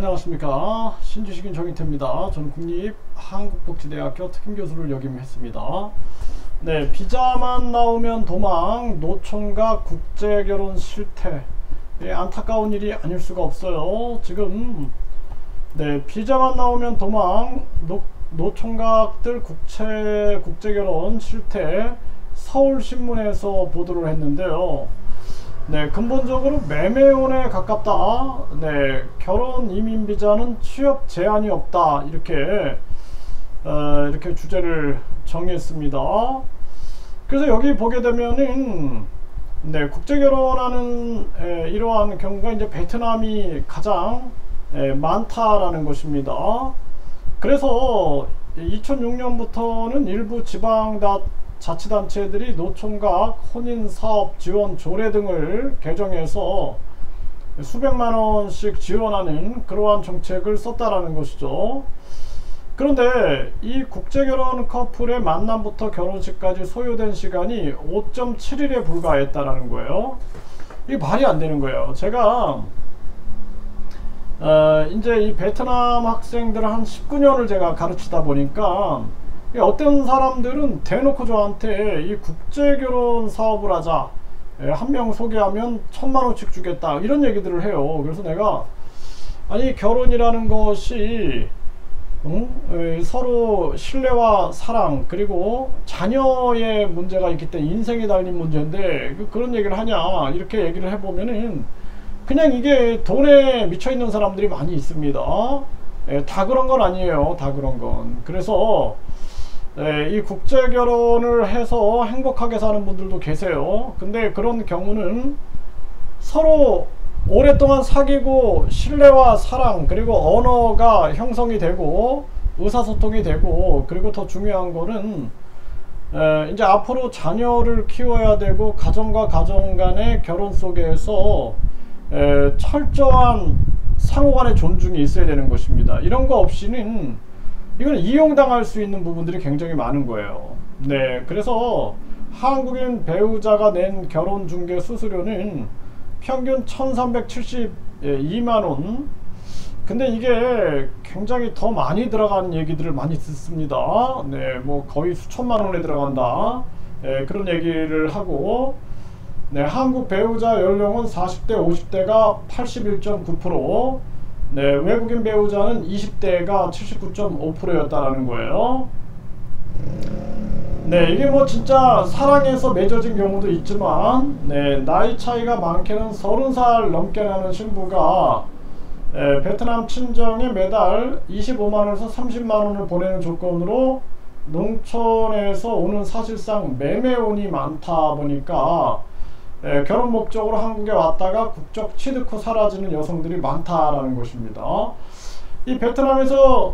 안녕하십니까. 신주식인 정인태입니다. 저는 국립한국복지대학교 특임교수를 역임했습니다. 네, 비자만 나오면 도망, 노총각 국제결혼 실태. 안타까운 일이 아닐 수가 없어요. 지금 네, 비자만 나오면 도망, 노총각들 국제결혼 실태 서울신문에서 보도를 했는데요. 네, 근본적으로 매매혼에 가깝다. 네, 결혼 이민 비자는 취업 제한이 없다. 이렇게 주제를 정했습니다. 그래서 여기 보게 되면은 네, 국제 결혼하는 이러한 경우가 이제 베트남이 가장 많다라는 것입니다. 그래서 2006년부터는 일부 지방 자치단체들이 노총각 혼인사업 지원 조례 등을 개정해서 수백만원씩 지원하는 그러한 정책을 썼다라는 것이죠. 그런데 이 국제결혼 커플의 만남부터 결혼식까지 소요된 시간이 5.7일에 불과했다라는 거예요. 이게 말이 안 되는 거예요. 제가 이제 이 베트남 학생들 한 19년을 제가 가르치다 보니까 어떤 사람들은 대놓고 저한테 이 국제결혼 사업을 하자, 한 명 소개하면 1000만원씩 주겠다, 이런 얘기들을 해요. 그래서 내가 아니, 결혼이라는 것이 서로 신뢰와 사랑 그리고 자녀의 문제가 있기 때문에 인생이 달린 문제인데 그런 얘기를 하냐, 이렇게 얘기를 해보면은 그냥 이게 돈에 미쳐있는 사람들이 많이 있습니다. 다 그런 건 아니에요. 다 그런 건. 그래서 이 국제결혼을 해서 행복하게 사는 분들도 계세요. 근데 그런 경우는 서로 오랫동안 사귀고 신뢰와 사랑 그리고 언어가 형성이 되고 의사소통이 되고, 그리고 더 중요한 거는 이제 앞으로 자녀를 키워야 되고 가정과 가정 간의 결혼 속에서 철저한 상호간의 존중이 있어야 되는 것입니다. 이런 거 없이는 이건 이용당할 수 있는 부분들이 굉장히 많은 거예요. 네, 그래서 한국인 배우자가 낸 결혼중개 수수료는 평균 1372만원. 근데 이게 굉장히 더 많이 들어가는 얘기들을 많이 듣습니다. 네, 뭐 거의 수천만원에 들어간다, 그런 얘기를 하고, 네, 한국 배우자 연령은 40대 50대가 81.9%, 네, 외국인 배우자는 20대가 79.5%였다라는 거예요. 네, 이게 뭐 진짜 사랑해서 맺어진 경우도 있지만, 네, 나이 차이가 많게는 30살 넘게 나는 신부가 베트남 친정에 매달 25만원에서 30만원을 보내는 조건으로 농촌에서 오는 사실상 매매혼이 많다 보니까 결혼 목적으로 한국에 왔다가 국적 취득 후 사라지는 여성들이 많다라는 것입니다. 이 베트남에서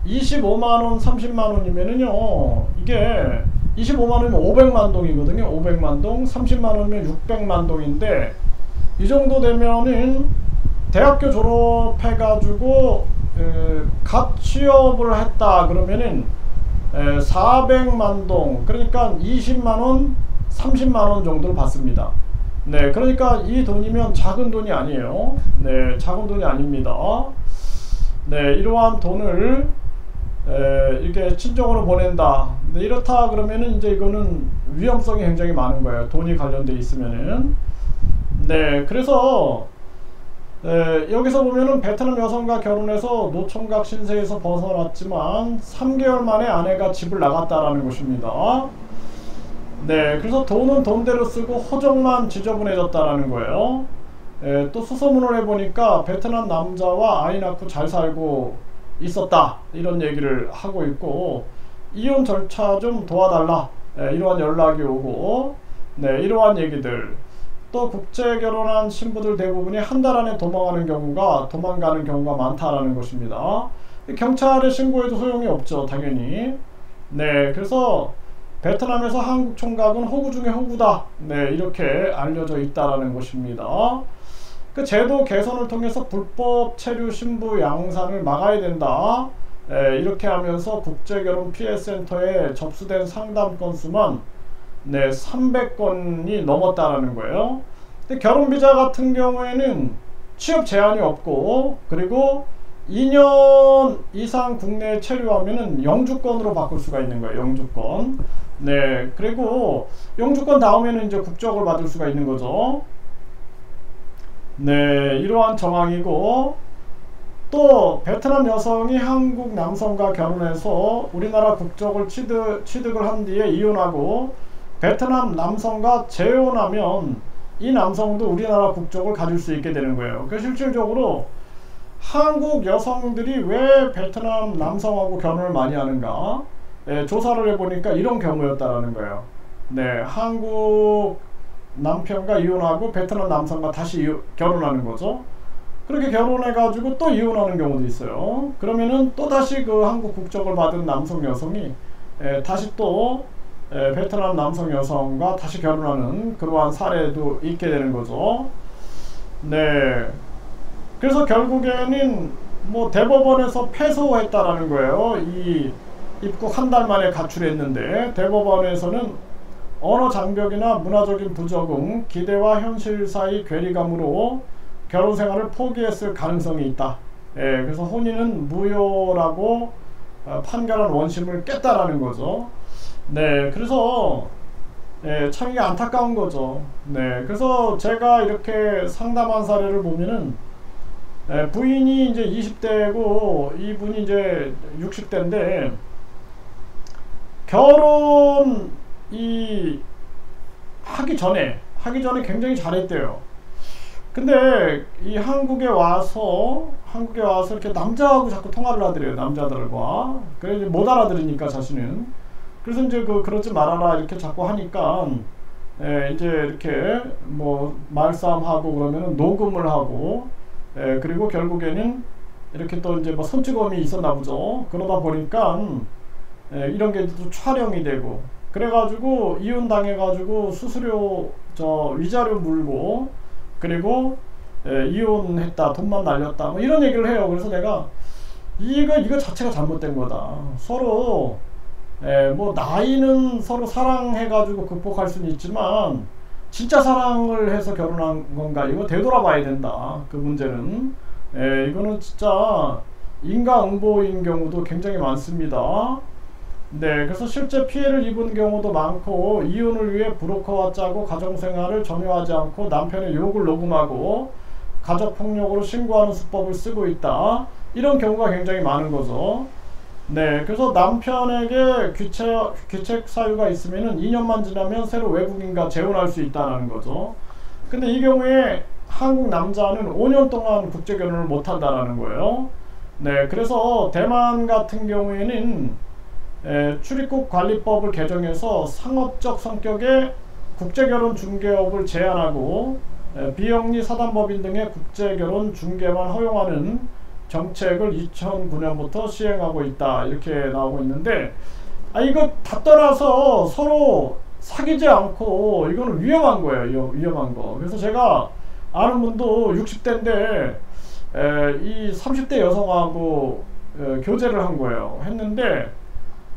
25만원, 30만원이면은요, 이게 25만원이면 500만 동이거든요. 500만 동, 30만원이면 600만 동인데, 이 정도 되면은 대학교 졸업해가지고 갓 취업을 했다 그러면은 400만 동, 그러니까 20만원, 30만원 정도를 받습니다. 네, 그러니까 이 돈이면 작은 돈이 아니에요. 네, 작은 돈이 아닙니다. 네, 이러한 돈을 이렇게 친정으로 보낸다. 네, 이렇다 그러면은 이제 이거는 위험성이 굉장히 많은 거예요. 돈이 관련돼 있으면은. 네, 그래서 여기서 보면은 베트남 여성과 결혼해서 노총각 신세에서 벗어났지만 3개월 만에 아내가 집을 나갔다라는 것입니다. 네, 그래서 돈은 돈대로 쓰고 호적만 지저분해졌다라는 거예요. 또 수소문을 해보니까 베트남 남자와 아이 낳고 잘 살고 있었다, 이런 얘기를 하고 있고, 이혼 절차 좀 도와달라, 이러한 연락이 오고, 네, 이러한 얘기들. 또 국제 결혼한 신부들 대부분이 한 달 안에 도망가는 경우가 많다라는 것입니다. 경찰에 신고해도 소용이 없죠, 당연히. 네, 그래서 베트남에서 한국 총각은 호구 중에 호구다, 네, 이렇게 알려져 있다라는 것입니다. 그 제도 개선을 통해서 불법 체류 신부 양산을 막아야 된다, 이렇게 하면서 국제결혼 피해센터에 접수된 상담 건수만 300건이 넘었다라는 거예요. 근데 결혼비자 같은 경우에는 취업 제한이 없고, 그리고 2년 이상 국내에 체류하면은 영주권으로 바꿀 수가 있는 거예요. 영주권. 네, 그리고 영주권 다음에는 이제 국적을 받을 수가 있는 거죠. 네, 이러한 정황이고, 또 베트남 여성이 한국 남성과 결혼해서 우리나라 국적을 취득을 한 뒤에 이혼하고 베트남 남성과 재혼하면 이 남성도 우리나라 국적을 가질 수 있게 되는 거예요. 그래서 실질적으로 한국 여성들이 왜 베트남 남성하고 결혼을 많이 하는가, 조사를 해보니까 이런 경우였다라는 거예요. 네, 한국 남편과 이혼하고 베트남 남성과 다시 결혼하는 거죠. 그렇게 결혼해가지고 또 이혼하는 경우도 있어요. 그러면은 또 다시 그 한국 국적을 받은 남성 여성이 다시 또 베트남 남성 여성과 다시 결혼하는 그러한 사례도 있게 되는 거죠. 네. 그래서 결국에는 뭐 대법원에서 패소했다라는 거예요. 이 입국 한 달 만에 가출했는데 대법원에서는 언어 장벽이나 문화적인 부적응, 기대와 현실 사이 괴리감으로 결혼 생활을 포기했을 가능성이 있다. 그래서 혼인은 무효라고 판결한 원심을 깼다라는 거죠. 네, 그래서 참 이게 안타까운 거죠. 네, 그래서 제가 이렇게 상담한 사례를 보면은 부인이 이제 20대고 이분이 이제 60대인데 결혼이 하기 전에 굉장히 잘했대요. 근데 이 한국에 와서 이렇게 남자하고 자꾸 통화를 하더래요. 남자들과. 그래서 못 알아들으니까 자신은. 그래서 이제 그러지 말아라 이렇게 자꾸 하니까 이제 이렇게 뭐 말싸움하고 그러면은 녹음을 하고, 그리고 결국에는 이렇게 또 이제 뭐 손찌검이 있었나 보죠. 그러다 보니까 이런 게 또 촬영이 되고, 그래가지고 이혼 당해가지고 수수료 위자료 물고, 그리고 이혼했다, 돈만 날렸다, 뭐 이런 얘기를 해요. 그래서 내가 이거 자체가 잘못된 거다. 서로 뭐 나이는 서로 사랑해가지고 극복할 수는 있지만 진짜 사랑을 해서 결혼한 건가, 이거 되돌아봐야 된다. 그 문제는 이거는 진짜 인과응보인 경우도 굉장히 많습니다. 네, 그래서 실제 피해를 입은 경우도 많고, 이혼을 위해 브로커와 짜고 가정생활을 전혀하지 않고 남편의 욕을 녹음하고 가족폭력으로 신고하는 수법을 쓰고 있다. 이런 경우가 굉장히 많은 거죠. 네, 그래서 남편에게 귀책 사유가 있으면은 2년만 지나면 새로 외국인과 재혼할 수 있다는 거죠. 근데 이 경우에 한국 남자는 5년 동안 국제 결혼을 못 한다는 거예요. 네, 그래서 대만 같은 경우에는 출입국 관리법을 개정해서 상업적 성격의 국제결혼 중개업을 제한하고 비영리 사단법인 등의 국제결혼 중개만 허용하는 정책을 2009년부터 시행하고 있다. 이렇게 나오고 있는데, 이거 다 떠나서 서로 사귀지 않고 이거는 위험한 거예요. 위험한 거. 그래서 제가 아는 분도 60대인데 이 30대 여성하고 교제를 한 거예요. 했는데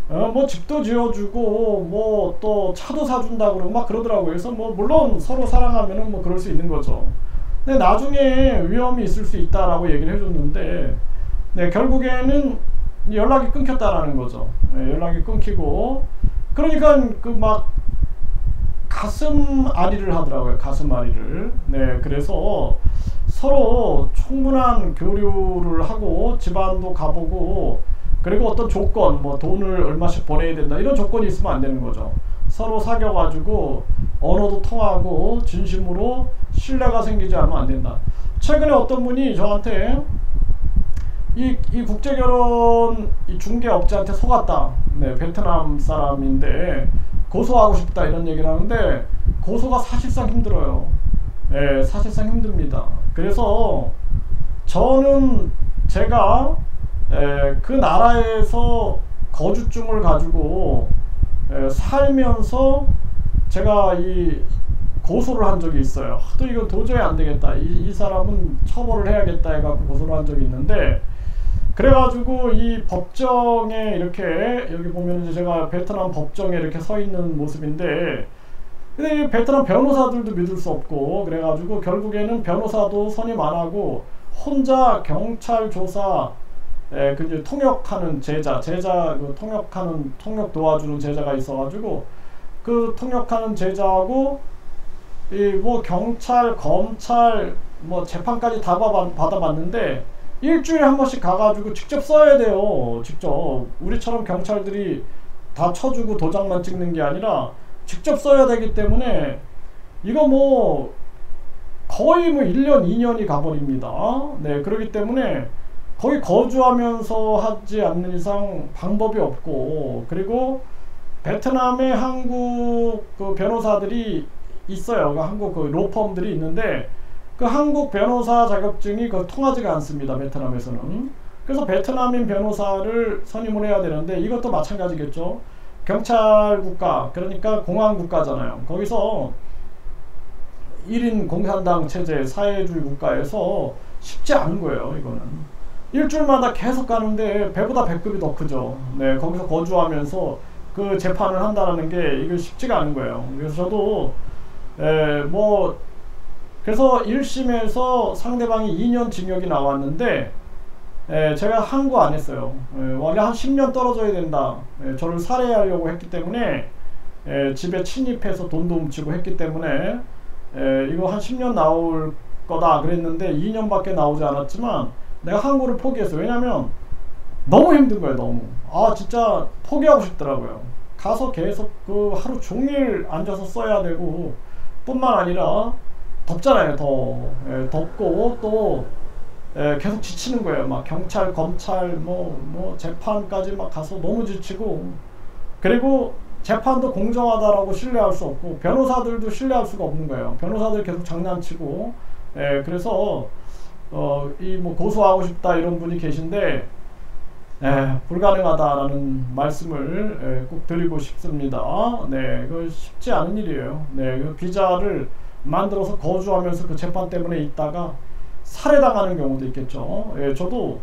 뭐 집도 지어주고 뭐 또 차도 사준다 그러고 막 그러더라고요. 그래서 뭐 물론 서로 사랑하면은 뭐 그럴 수 있는 거죠. 근데 나중에 위험이 있을 수 있다라고 얘기를 해줬는데, 네, 결국에는 연락이 끊겼다라는 거죠. 네, 연락이 끊기고, 그러니까 그 막 가슴 아리를 하더라고요. 가슴 아리를. 네, 그래서 서로 충분한 교류를 하고 집안도 가보고, 그리고 어떤 조건, 뭐 돈을 얼마씩 보내야 된다, 이런 조건이 있으면 안 되는 거죠. 서로 사귀어가지고 언어도 통하고 진심으로 신뢰가 생기지 않으면 안 된다. 최근에 어떤 분이 저한테 이 국제결혼 이 중개업자한테 속았다. 네, 베트남 사람인데 고소하고 싶다, 이런 얘기를 하는데 고소가 사실상 힘들어요. 네, 사실상 힘듭니다. 그래서 저는 제가 그 나라에서 거주증을 가지고 살면서 제가 이 고소를 한 적이 있어요. 또 이거 도저히 안 되겠다, 이 사람은 처벌을 해야겠다 해갖고 고소를 한 적이 있는데, 그래가지고 이 법정에 이렇게, 여기 보면 이제 제가 베트남 법정에 이렇게 서 있는 모습인데, 근데 이 베트남 변호사들도 믿을 수 없고 그래가지고 결국에는 변호사도 선임 안 하고 혼자 경찰 조사 그 이제 통역하는 제자 그 통역 도와주는 제자가 있어가지고 그 통역하는 제자하고 이 뭐 경찰 검찰 뭐 재판까지 다 받아봤는데 일주일에 한 번씩 가가지고 직접 써야 돼요. 직접 우리처럼 경찰들이 다 쳐주고 도장만 찍는 게 아니라 직접 써야 되기 때문에 이거 뭐 거의 뭐 1년 2년이 가버립니다. 네, 그렇기 때문에 거기 거주하면서 하지 않는 이상 방법이 없고, 그리고 베트남에 한국 그 변호사들이 있어요. 그 한국 그 로펌들이 있는데 그 한국 변호사 자격증이 그 통하지가 않습니다. 베트남에서는. 그래서 베트남인 변호사를 선임을 해야 되는데 이것도 마찬가지겠죠. 경찰 국가, 그러니까 공안 국가잖아요. 거기서 1인 공산당 체제 사회주의 국가에서 쉽지 않은 거예요. 이거는 일주일마다 계속 가는데 배보다 배급이 더 크죠. 네, 거기서 거주하면서 그 재판을 한다는 게 이거 쉽지가 않은 거예요. 그래서 저도 뭐 그래서 1심에서 상대방이 2년 징역이 나왔는데 제가 항고 안 했어요. 원래 한 10년 떨어져야 된다. 저를 살해하려고 했기 때문에 집에 침입해서 돈도 훔치고 했기 때문에 이거 한 10년 나올 거다 그랬는데 2년밖에 나오지 않았지만 내가 항고를 포기했어요. 왜냐면 너무 힘든 거예요. 너무. 아 진짜 포기하고 싶더라고요. 가서 계속 그 하루 종일 앉아서 써야 되고 뿐만 아니라 덥잖아요. 덥고 또 계속 지치는 거예요. 막 경찰, 검찰, 뭐 재판까지 막 가서 너무 지치고, 그리고 재판도 공정하다라고 신뢰할 수 없고 변호사들도 신뢰할 수가 없는 거예요. 변호사들 계속 장난치고, 그래서 이 뭐 고소하고 싶다 이런 분이 계신데 불가능하다라는 말씀을 꼭 드리고 싶습니다. 네, 그 쉽지 않은 일이에요. 네, 그 비자를 만들어서 거주하면서 그 재판 때문에 있다가 살해당하는 경우도 있겠죠. 저도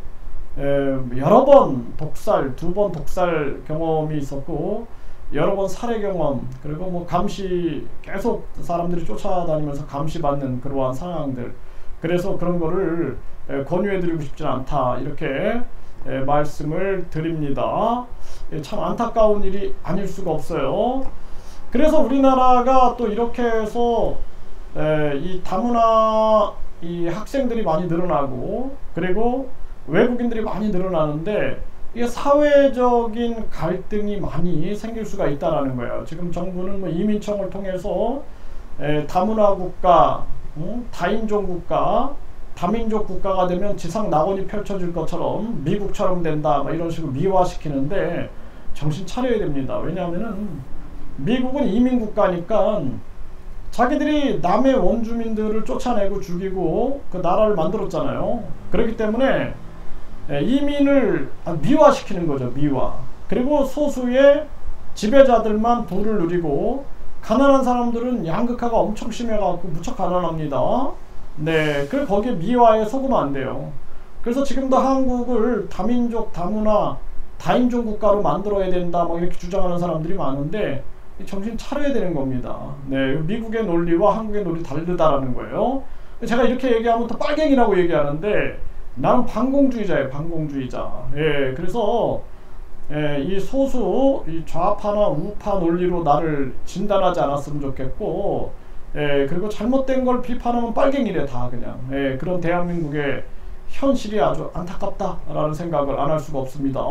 여러 번 독살, 2번 독살 경험이 있었고 여러 번 살해 경험, 그리고 뭐 감시, 계속 사람들이 쫓아다니면서 감시받는 그러한 상황들. 그래서 그런 거를 권유해드리고 싶지 않다 이렇게 말씀을 드립니다. 참 안타까운 일이 아닐 수가 없어요. 그래서 우리나라가 또 이렇게 해서 이 다문화 이 학생들이 많이 늘어나고, 그리고 외국인들이 많이 늘어나는데 이게 사회적인 갈등이 많이 생길 수가 있다라는 거예요. 지금 정부는 뭐 이민청을 통해서 다문화 국가, 다인종 국가, 다민족 국가가 되면 지상 낙원이 펼쳐질 것처럼 미국처럼 된다, 막 이런 식으로 미화시키는데 정신 차려야 됩니다. 왜냐하면은 미국은 이민 국가니까 자기들이 남의 원주민들을 쫓아내고 죽이고 그 나라를 만들었잖아요. 그렇기 때문에 이민을 미화시키는 거죠. 미화. 그리고 소수의 지배자들만 부를 누리고 가난한 사람들은 양극화가 엄청 심해갖고 무척 가난합니다. 네, 그 거기에 미화에 속으면 안 돼요. 그래서 지금도 한국을 다민족, 다문화, 다인종 국가로 만들어야 된다, 뭐 이렇게 주장하는 사람들이 많은데 정신 차려야 되는 겁니다. 네, 미국의 논리와 한국의 논리 다르다라는 거예요. 제가 이렇게 얘기하면 또 빨갱이라고 얘기하는데 나는 반공주의자예요. 반공주의자. 예, 그래서 이 소수, 이 좌파나 우파 논리로 나를 진단하지 않았으면 좋겠고, 그리고 잘못된 걸 비판하면 빨갱이래 다 그냥. 그런 대한민국의 현실이 아주 안타깝다라는 생각을 안 할 수가 없습니다.